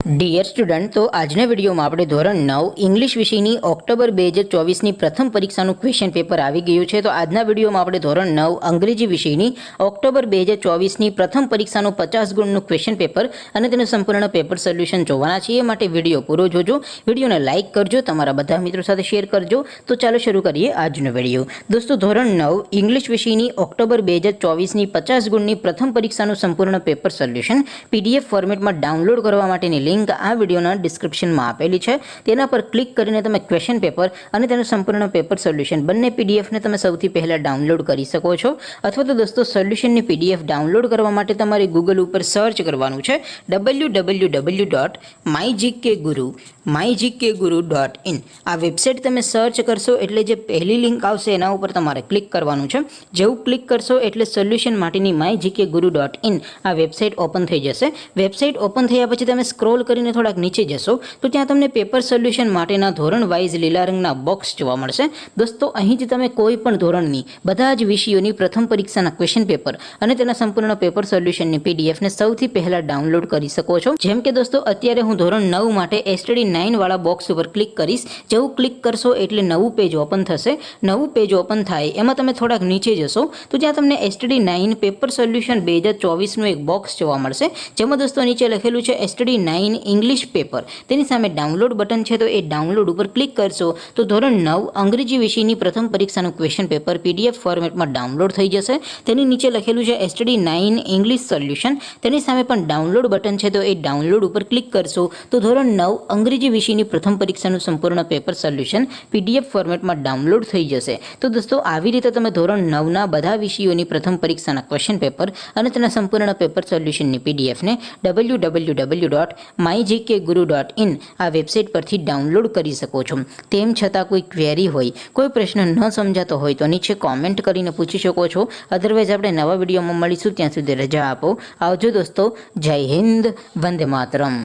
Dear student, તો આજના વિડીયોમાં આપણે ધોરણ 9 ઇંગ્લિશ વિષયની ઓક્ટોબર 2024ની પ્રથમ પરીક્ષાનું ક્વેશ્ચન પેપર આવી ગયું છે. તો આજના વિડીયોમાં આપણે ધોરણ 9 અંગ્રેજી વિષયની ઓક્ટોબર 2024ની પ્રથમ પરીક્ષાનું 50 ગુણનું ક્વેશ્ચન પેપર અને તેનું સંપૂર્ણ પેપર સોલ્યુશન જોવાના છીએ. માટે વિડીયો પૂરો જોજો, વિડીયોને લાઇક કરજો, તમારા બધા મિત્રો સાથે શેર કરજો. તો ચાલો શરૂ કરીએ આજનો વિડીયો. દોસ્તો, ધોરણ 9 ઇંગ્લિશ વિષયની ઓક્ટોબર 2024ની 50 ગુણની પ્રથમ પરીક્ષાનું સંપૂર્ણ પેપર સોલ્યુશન PDF ફોર્મેટમાં ડાઉનલોડ કરવા માટેની લિંક આ વિડીયોના ડિસ્ક્રિપ્શનમાં આપેલી છે. તેના પર ક્લિક કરીને તમે ક્વેશ્ચન પેપર અને તેનું સંપૂર્ણ પેપર સોલ્યુશન બંને PDFને તમે સૌથી પહેલાં ડાઉનલોડ કરી શકો છો. અથવા તો દોસ્તો, સોલ્યુશનની PDF ડાઉનલોડ કરવા માટે તમારે ગૂગલ ઉપર સર્ચ કરવાનું છે www.mygkguru.in. આ વેબસાઇટ તમે સર્ચ કરશો એટલે જે પહેલી લિંક આવશે એના ઉપર તમારે ક્લિક કરવાનું છે. જેવું ક્લિક કરશો એટલે સોલ્યુશન માટેની mygkguru.in આ વેબસાઇટ ઓપન થઈ જશે. વેબસાઇટ ઓપન થયા પછી તમે સ્ક્રોલ કરીને થોડાક નીચે જશો તો ત્યાં તમને પેપર સોલ્યુશન માટેના ધોરણ વાઇઝ લીલા રંગના બોક્સ જોવા મળશે. દોસ્તો, અહીંથી તમે કોઈ પણ ધોરણની બધા જ વિષયોની પ્રથમ પરીક્ષાના ક્વેશ્ચન પેપર અને તેના સંપૂર્ણ પેપર સોલ્યુશનની PDFને સૌથી પહેલા ડાઉનલોડ કરી શકો છો. જેમ કે દોસ્તો, અત્યારે હું ધોરણ 9 માટે STD9 વાળા બોક્સ ઉપર ક્લિક કરીશ. જેવું ક્લિક કરશો એટલે નવું પેજ ઓપન થશે. નવું પેજ ઓપન થાય એમાં તમે થોડાક નીચે જશો તો ત્યાં તમને STD9 પેપર સોલ્યુશન 2024નું એક બોક્સ જોવા મળશે. જેમાં દોસ્તો નીચે લખેલું છે STD9 ઇંગ્લિશ પેપર. તેની સામે ડાઉનલોડ બટન છે, તો એ ડાઉનલોડ ઉપર ક્લિક કરશો તો ધોરણ 9 અંગ્રેજી વિષયની પ્રથમ પરીક્ષાનું ક્વેશ્ચન પેપર PDF ફોર્મેટમાં ડાઉનલોડ થઈ જશે. તેની નીચે લખેલું છે STD9 ઇંગ્લિશ સોલ્યુશન. તેની સામે પણ ડાઉનલોડ બટન છે, તો એ ડાઉનલોડ ઉપર ક્લિક કરશો તો ધોરણ 9 અંગ્રેજી વિષયની પ્રથમ પરીક્ષાનું સંપૂર્ણ પેપર સોલ્યુશન PDF ફોર્મેટમાં ડાઉનલોડ થઈ જશે. તો દોસ્તો, આવી રીતે તમે ધોરણ 9ના બધા વિષયોની પ્રથમ પરીક્ષાના ક્વેશ્ચન પેપર અને તેના સંપૂર્ણ પેપર સોલ્યુશનની PDFને www.mygkguru.in આ વેબસાઇટ પરથી ડાઉનલોડ કરી શકો છો. તેમ છતાં કોઈ ક્વેરી હોય, કોઈ પ્રશ્ન ન સમજાતો હોય તો નીચે કોમેન્ટ કરીને પૂછી શકો છો. અધરવાઇઝ આપણે નવા વિડીયોમાં મળીશું. ત્યાં સુધી રજા આપો. આવજો દોસ્તો. જય હિન્દ. વંદે માતરમ.